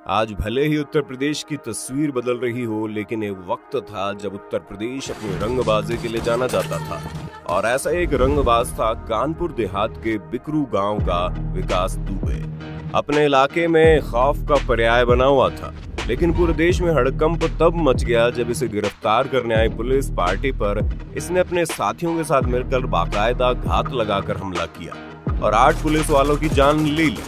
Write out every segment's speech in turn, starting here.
आज भले ही उत्तर प्रदेश की तस्वीर बदल रही हो, लेकिन एक वक्त था जब उत्तर प्रदेश अपनी रंगबाजी के लिए जाना जाता था। और ऐसा एक रंगबाज था कानपुर देहात के बिकरू गांव का विकास दुबे। अपने इलाके में खौफ का पर्याय बना हुआ था, लेकिन पूरे देश में हड़कंप तब मच गया जब इसे गिरफ्तार करने आई पुलिस पार्टी पर इसने अपने साथियों के साथ मिलकर बाकायदा घात लगाकर हमला किया और 8 पुलिस वालों की जान ले ली।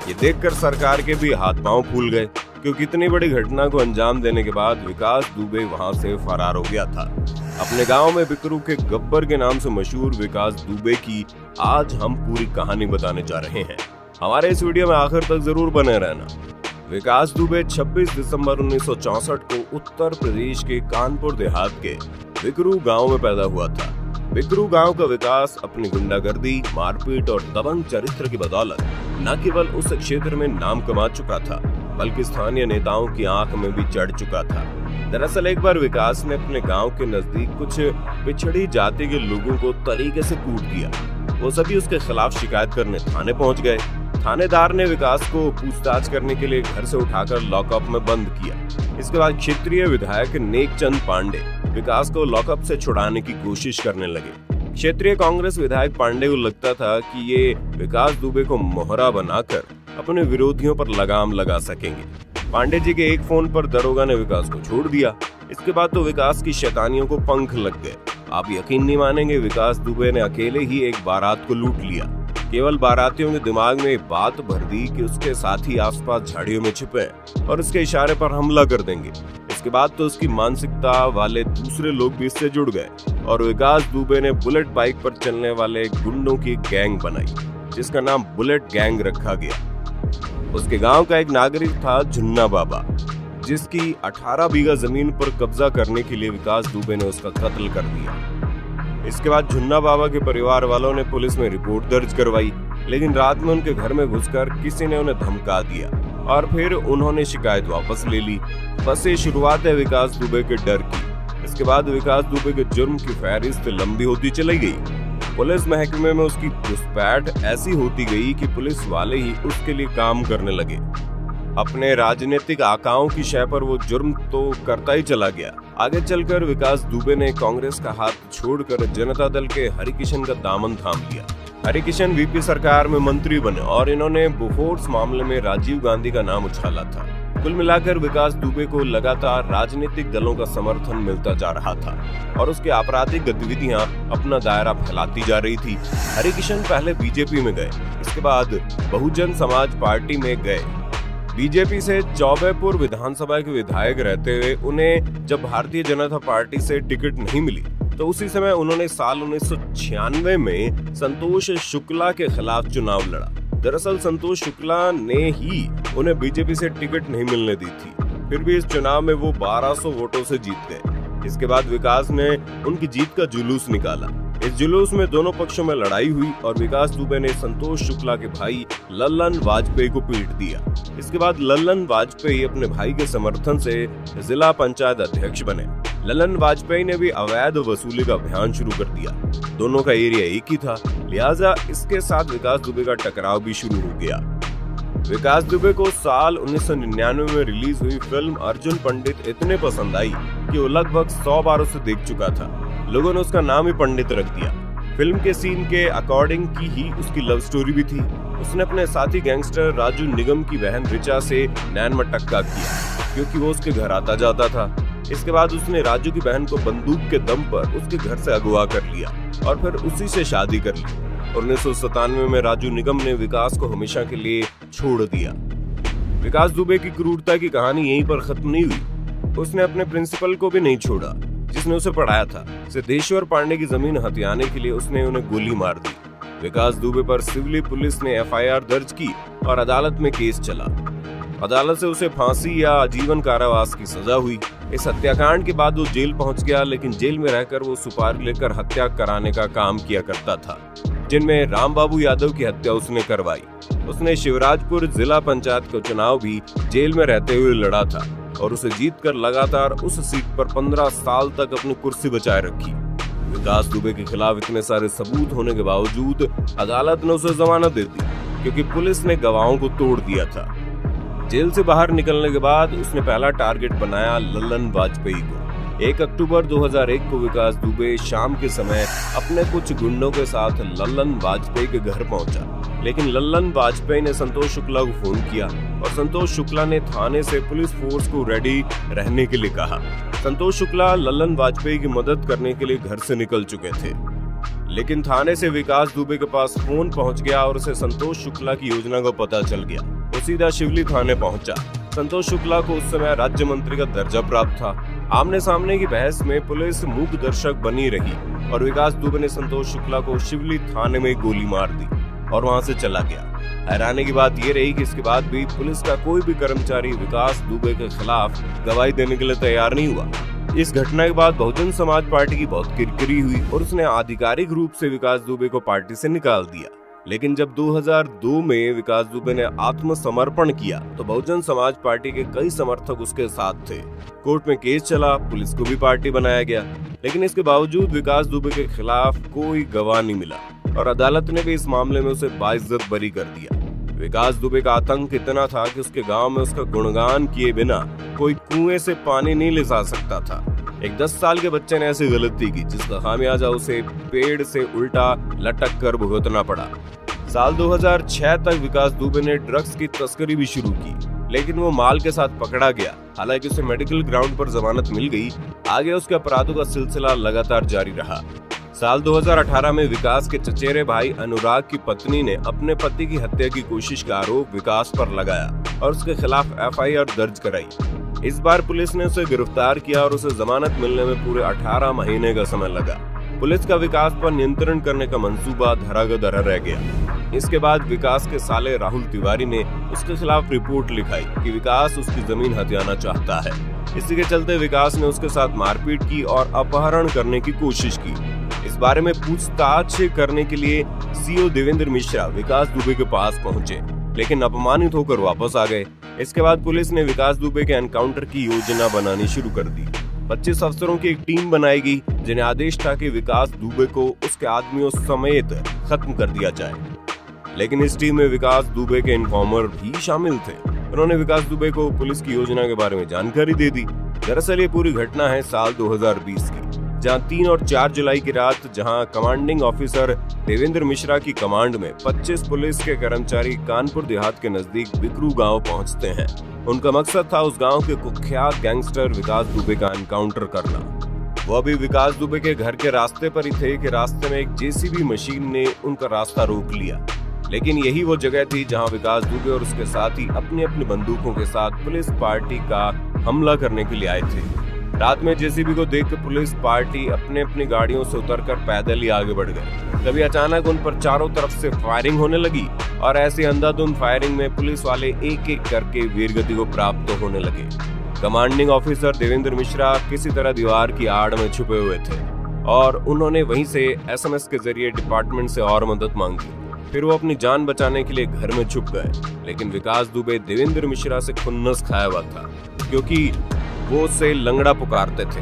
ये देखकर सरकार के भी हाथ पांव फूल गए, क्योंकि इतनी बड़ी घटना को अंजाम देने के बाद विकास दुबे वहां से फरार हो गया था। अपने गांव में बिकरू के गब्बर के नाम से मशहूर विकास दुबे की आज हम पूरी कहानी बताने जा रहे हैं। हमारे इस वीडियो में आखिर तक जरूर बने रहना। विकास दुबे 26 दिसंबर 1964 को उत्तर प्रदेश के कानपुर देहात के बिकरू गांव में पैदा हुआ था। बिकरू गांव का विकास अपनी गुंडागर्दी, मारपीट और दबंग चरित्र की बदौलत न केवल उस क्षेत्र में नाम कमा चुका था, बल्कि स्थानीय नेताओं की आंख में भी चढ़ चुका था। दरअसल एक बार विकास ने अपने गांव के नजदीक कुछ पिछड़ी जाति के लोगों को तरीके से कूट दिया। वो सभी उसके खिलाफ शिकायत करने थाने पहुंच गए। थानेदार ने विकास को पूछताछ करने के लिए घर से उठाकर लॉकअप में बंद किया। इसके बाद क्षेत्रीय विधायक नेकचंद पांडे विकास को लॉकअप से छुड़ाने की कोशिश करने लगे। क्षेत्रीय कांग्रेस विधायक पांडे को लगता था कि ये विकास दुबे को मोहरा बनाकर अपने विरोधियों पर लगाम लगा सकेंगे। पांडे जी के एक फोन पर दरोगा ने विकास को छोड़ दिया। इसके बाद तो विकास की शैतानियों को पंख लग गए। आप यकीन नहीं मानेंगे, विकास दुबे ने अकेले ही एक बारात को लूट लिया। केवल बारातियों के दिमाग में बात भर दी कि उसके साथी आसपास झाड़ियों में छिपे और उसके इशारे पर हमला कर देंगे। इसके बाद तो उसकी मानसिकता वाले दूसरे लोग भी इससे जुड़ गए और विकास दुबे ने बुलेट बाइक पर चलने वाले गुंडों की गैंग बनाई, जिसका नाम बुलेट गैंग रखा गया। उसके गांव का एक नागरिक था झुन्ना बाबा, जिसकी 18 बीघा जमीन पर कब्जा करने के लिए विकास दुबे ने उसका कत्ल कर दिया। इसके बाद झुन्ना बाबा के परिवार वालों ने पुलिस में रिपोर्ट दर्ज करवाई, लेकिन रात में उनके घर में घुसकर किसी ने उन्हें धमका दिया और फिर उन्होंने शिकायत वापस ले ली। बस ये शुरुआत है विकास दुबे के डर की। इसके बाद विकास दुबे के जुर्म की फहरिस्त लंबी होती चली गई। पुलिस महकमे में उसकी घुसपैठ ऐसी होती गई कि पुलिस वाले ही उसके लिए काम करने लगे। अपने राजनीतिक आकाओं की शय पर वो जुर्म तो करता ही चला गया। आगे चलकर विकास दुबे ने कांग्रेस का हाथ छोड़कर जनता दल के हरिकिशन का दामन थाम लिया। हरिकिशन वीपी सरकार में मंत्री बने और इन्होंने बोफोर्स मामले में राजीव गांधी का नाम उछाला था। कुल मिलाकर विकास दुबे को लगातार राजनीतिक दलों का समर्थन मिलता जा रहा था और उसकी आपराधिक गतिविधियां अपना दायरा फैलाती जा रही थी। हरिकिशन पहले बीजेपी में गए, इसके बाद बहुजन समाज पार्टी में गए। बीजेपी से चौबेपुर विधानसभा के विधायक रहते हुए उन्हें जब भारतीय जनता पार्टी से टिकट नहीं मिली, तो उसी समय उन्होंने साल 1996 में संतोष शुक्ला के खिलाफ चुनाव लड़ा। दरअसल संतोष शुक्ला ने ही उन्हें बीजेपी से टिकट नहीं मिलने दी थी। फिर भी इस चुनाव में वो 1200 वोटों से जीत गए। इसके बाद विकास ने उनकी जीत का जुलूस निकाला। इस जुलूस में दोनों पक्षों में लड़ाई हुई और विकास दुबे ने संतोष शुक्ला के भाई लल्लन वाजपेयी को पीट दिया। इसके बाद लल्लन वाजपेयी अपने भाई के समर्थन से जिला पंचायत अध्यक्ष बने। लल्लन वाजपेयी ने भी अवैध वसूली का अभियान शुरू कर दिया। दोनों का एरिया एक ही था, लिहाजा इसके साथ विकास दुबे का टकराव भी शुरू हो गया। विकास दुबे को साल 1999 में रिलीज हुई फिल्म अर्जुन पंडित इतने पसंद आई कि वो लगभग 100 बार उसे देख चुका था। लोगों ने उसका नाम ही पंडित रख दिया। फिल्म के सीन के अकॉर्डिंग की ही उसकी लव स्टोरी भी थी। उसने अपने साथी गैंगस्टर राजू निगम की बहन ऋचा से नैन मटक्का किया, क्योंकि वो उसके घर आता जाता था। इसके बाद उसने राजू की बहन को बंदूक के दम पर उसके घर से अगवा कर लिया और फिर उसी से शादी कर ली। 1997 में राजू निगम ने विकास को हमेशा के लिए छोड़ दिया। विकास दुबे की क्रूरता की कहानी यहीं पर खत्म नहीं हुई। उसने अपने प्रिंसिपल को भी नहीं छोड़ा, जिसने उसे पढ़ाया था। सिद्धेश्वर पांडे की जमीन हथियाने के लिए उसने उन्हें गोली मार दी। विकास दुबे पर सिवली पुलिस ने एफआईआर दर्ज की और अदालत में केस चला। अदालत से उसे फांसी या आजीवन कारावास की सजा हुई। इस हत्याकांड के बाद वो जेल पहुंच गया, लेकिन जेल में रहकर वो सुपारी लेकर हत्या कराने का काम किया करता था, जिनमें रामबाबू यादव की हत्या उसने करवाई। उसने शिवराजपुर जिला पंचायत का चुनाव भी जेल में रहते हुए लड़ा था और उसे जीतकर लगातार उस सीट पर 15 साल तक अपनी कुर्सी बचाए रखी। विकास दुबे के खिलाफ इतने सारे सबूत होने के बावजूद अदालत ने उसे जमानत दे दी, क्योंकि पुलिस ने गवाहों को तोड़ दिया था। जेल से बाहर निकलने के बाद उसने पहला टारगेट बनाया लल्लन वाजपेयी को। 1 अक्टूबर 2001 को विकास दुबे शाम के समय अपने कुछ गुंडों के साथ लल्लन वाजपेयी के घर पहुंचा, लेकिन लल्लन वाजपेयी ने संतोष शुक्ला को फोन किया और संतोष शुक्ला ने थाने से पुलिस फोर्स को रेडी रहने के लिए कहा। संतोष शुक्ला लल्लन वाजपेयी की मदद करने के लिए घर से निकल चुके थे, लेकिन थाने से विकास दुबे के पास फोन पहुंच गया और उसे संतोष शुक्ला की योजना का पता चल गया। वो सीधा शिवली थाने पहुंचा। संतोष शुक्ला को उस समय राज्य मंत्री का दर्जा प्राप्त था। आमने सामने की बहस में पुलिस मूक दर्शक बनी रही और विकास दुबे ने संतोष शुक्ला को शिवली थाने में गोली मार दी और वहां से चला गया। हैरानी की बात यह रही कि इसके बाद भी पुलिस का कोई भी कर्मचारी विकास दुबे के खिलाफ गवाही देने के लिए तैयार नहीं हुआ। इस घटना के बाद बहुजन समाज पार्टी की बहुत किरकिरी हुई और उसने आधिकारिक रूप से विकास दुबे को पार्टी से निकाल दिया। लेकिन जब 2002 में विकास दुबे ने आत्मसमर्पण किया तो बहुजन समाज पार्टी के कई समर्थक उसके साथ थे। कोर्ट में केस चला, पुलिस को भी पार्टी बनाया गया, लेकिन इसके बावजूद विकास दुबे के खिलाफ कोई गवाह नहीं मिला और अदालत ने भी इस मामले में उसे बाइज्जत बरी कर दिया। विकास दुबे का आतंक इतना था कि उसके गांव में उसका गुणगान किए बिना कोई कुएं से पानी नहीं ले जा सकता था। एक 10 साल के बच्चे ने ऐसी गलती की जिसका खामियाजा उसे पेड़ से उल्टा लटक कर भुगतना पड़ा। साल 2006 तक विकास दुबे ने ड्रग्स की तस्करी भी शुरू की, लेकिन वो माल के साथ पकड़ा गया। हालांकि उसे मेडिकल ग्राउंड पर जमानत मिल गई। आगे उसके अपराधों का सिलसिला लगातार जारी रहा। साल 2018 में विकास के चचेरे भाई अनुराग की पत्नी ने अपने पति की हत्या की कोशिश का आरोप विकास पर लगाया और उसके खिलाफ FIR दर्ज कराई। इस बार पुलिस ने उसे गिरफ्तार किया और उसे जमानत मिलने में पूरे 18 महीने का समय लगा। पुलिस का विकास पर नियंत्रण करने का मंसूबा धरागधरा रह गया। इसके बाद विकास के साले राहुल तिवारी ने उसके खिलाफ रिपोर्ट लिखाई कि विकास उसकी जमीन हथियाना चाहता है। इसी के चलते विकास ने उसके साथ मारपीट की और अपहरण करने की कोशिश की। इस बारे में पूछताछ करने के लिए CO देवेंद्र मिश्रा विकास दुबे के पास पहुंचे, लेकिन अपमानित होकर वापस आ गए। इसके बाद पुलिस ने विकास दुबे के एनकाउंटर की योजना बनानी शुरू कर दी। 25 अफसरों की एक टीम बनाई गई जिन्हें आदेश था कि विकास दुबे को उसके आदमियों समेत खत्म कर दिया जाए। लेकिन इस टीम में विकास दुबे के इन्फॉर्मर भी शामिल थे। उन्होंने विकास दुबे को पुलिस की योजना के बारे में जानकारी दे दी। दरअसल ये पूरी घटना है साल 2020 की, जहां 3 और 4 जुलाई की रात जहां कमांडिंग ऑफिसर देवेंद्र मिश्रा की कमांड में 25 पुलिस के कर्मचारी कानपुर देहात के नजदीक बिकरू गांव पहुंचते हैं। उनका मकसद था उस गांव के कुख्यात गैंगस्टर विकास दुबे का एनकाउंटर करना। वो अभी विकास दुबे के घर के रास्ते पर ही थे कि रास्ते में एक JCB मशीन ने उनका रास्ता रोक लिया। लेकिन यही वो जगह थी जहां विकास दुबे और उसके साथी अपनी अपनी बंदूकों के साथ पुलिस पार्टी का हमला करने के लिए आए थे। रात में JCB को देखकर पुलिस पार्टी अपने अपनी गाड़ियों से उतरकर पैदल ही आगे बढ़ गए। तभी अचानक उन पर चारों तरफ से फायरिंग होने लगी और ऐसी अंधाधुंध फायरिंग में पुलिस वाले एक एक करके वीरगति को प्राप्त होने लगे। कमांडिंग ऑफिसर देवेंद्र मिश्रा किसी तरह दीवार की आड़ में छुपे हुए थे और उन्होंने वहीं से SMS के जरिए डिपार्टमेंट से और मदद मांगी। फिर वो अपनी जान बचाने के लिए घर में छुप गए। लेकिन विकास दुबे देवेंद्र मिश्रा से खुन्नस खाया हुआ था, क्योंकि वो उसे लंगड़ा पुकारते थे।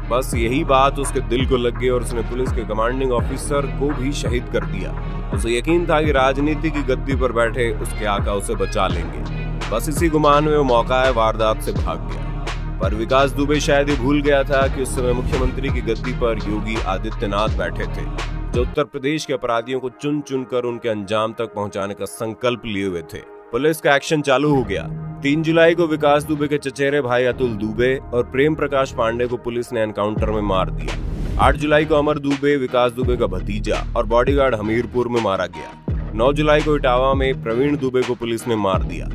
बस यही बात उसके दिल को लग गई और उसने पुलिस के कमांडिंग ऑफिसर को भी शहीद कर दिया। उसे यकीन था कि राजनीति की गद्दी पर बैठे उसके आका उसे बचा लेंगे। बस इसी गुमान में वो मौकाए वारदात से भाग गया। पर विकास दुबे शायद ही भूल गया था कि उस समय मुख्यमंत्री की गद्दी पर योगी आदित्यनाथ बैठे थे, जो उत्तर प्रदेश के अपराधियों को चुन चुन कर उनके अंजाम तक पहुंचाने का संकल्प लिए हुए थे। पुलिस का एक्शन चालू हो गया। 3 जुलाई को विकास दुबे के चचेरे भाई अतुल दुबे और प्रेम प्रकाश पांडे को पुलिस ने एनकाउंटर में मार दिया। 8 जुलाई को अमर दुबे विकास दुबे का भतीजा और बॉडीगार्ड हमीरपुर में मारा गया। 9 जुलाई को इटावा में प्रवीण दुबे को पुलिस ने मार दिया।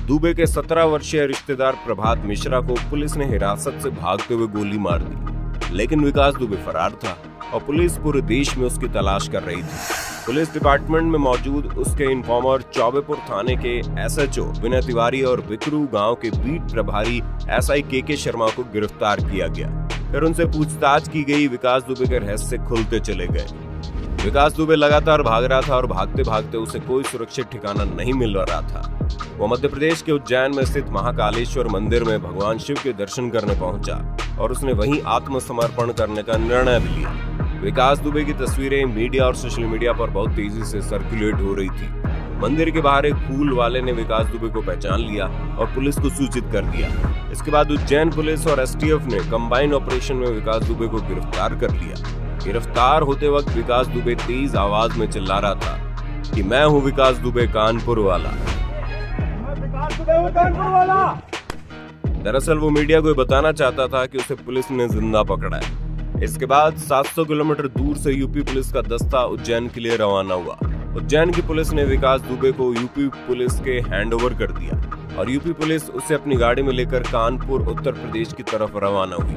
दुबे के 17 वर्षीय रिश्तेदार प्रभात मिश्रा को पुलिस ने हिरासत से भागते हुए गोली मार दी। लेकिन विकास दुबे फरार था और पुलिस पूरे देश में उसकी तलाश कर रही थी। पुलिस डिपार्टमेंट में मौजूद उसके इन्फॉर्मर चौबेपुर थाने के SHO विनय तिवारी और बिकरू गांव के बीट प्रभारी SI KK शर्मा को गिरफ्तार किया गया। फिर उनसे पूछताछ की गई। विकास दुबे के रहस्य खुलते चले गए। विकास दुबे लगातार भाग रहा था और भागते भागते उसे कोई सुरक्षित ठिकाना नहीं मिल रहा था। वो मध्य प्रदेश के उज्जैन में स्थित महाकालेश्वर मंदिर में भगवान शिव के दर्शन करने पहुंचा और उसने वहीं आत्मसमर्पण करने का निर्णय भी लिया। विकास दुबे की तस्वीरें मीडिया और सोशल मीडिया पर बहुत तेजी से सर्कुलेट हो रही थी। मंदिर के बाहर एक फूल वाले ने विकास दुबे को पहचान लिया और पुलिस को सूचित कर दिया। इसके बाद उज्जैन पुलिस और एसटीएफ ने कंबाइंड ऑपरेशन में विकास दुबे को गिरफ्तार कर लिया। गिरफ्तार होते वक्त विकास दुबे तेज आवाज में चिल्ला रहा था कि मैं हूँ विकास दुबे कानपुर वाला। दरअसल वो मीडिया को बताना चाहता था कि उसे पुलिस ने जिंदा पकड़ा है। इसके बाद 700 किलोमीटर दूर से यूपी पुलिस का दस्ता उज्जैन के लिए रवाना हुआ। उज्जैन की पुलिस ने विकास दुबे को यूपी पुलिस के हैंडओवर कर दिया और यूपी पुलिस उसे अपनी गाड़ी में लेकर कानपुर उत्तर प्रदेश की तरफ रवाना हुई।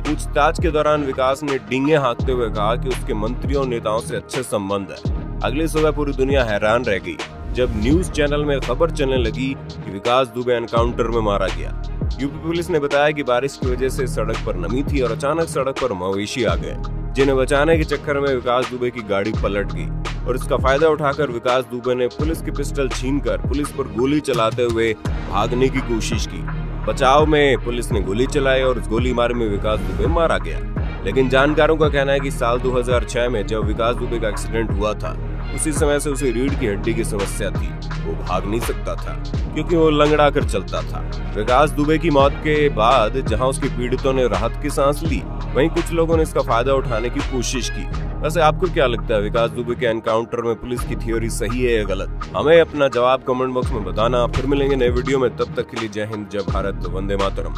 पूछताछ के दौरान विकास ने डींगे हाँकते हुए कहा कि उसके मंत्रियों नेताओं से अच्छे संबंध है। अगली सुबह पूरी दुनिया हैरान रह गई जब न्यूज चैनल में खबर चलने लगी कि विकास दुबे एनकाउंटर में मारा गया। यूपी पुलिस ने बताया कि बारिश की वजह से सड़क पर नमी थी और अचानक सड़क पर मवेशी आ गए, जिन्हें बचाने के चक्कर में विकास दुबे की गाड़ी पलट गई और इसका फायदा उठाकर विकास दुबे ने पुलिस की पिस्टल छीनकर पुलिस पर गोली चलाते हुए भागने की कोशिश की। बचाव में पुलिस ने गोली चलाई और उस गोलीमारी में विकास दुबे मारा गया। लेकिन जानकारों का कहना है कि साल 2006 में जब विकास दुबे का एक्सीडेंट हुआ था, उसी समय से उसे रीढ़ की हड्डी की समस्या थी। वो भाग नहीं सकता था क्योंकि वो लंगड़ा कर चलता था। विकास दुबे की मौत के बाद जहां उसके पीड़ितों ने राहत की सांस ली, वहीं कुछ लोगों ने इसका फायदा उठाने की कोशिश की। वैसे आपको क्या लगता है, विकास दुबे के एनकाउंटर में पुलिस की थ्योरी सही है या गलत? हमें अपना जवाब कमेंट बॉक्स में बताना। फिर मिलेंगे नए वीडियो में, तब तक के लिए जय हिंद, जय भारत, वंदे मातरम।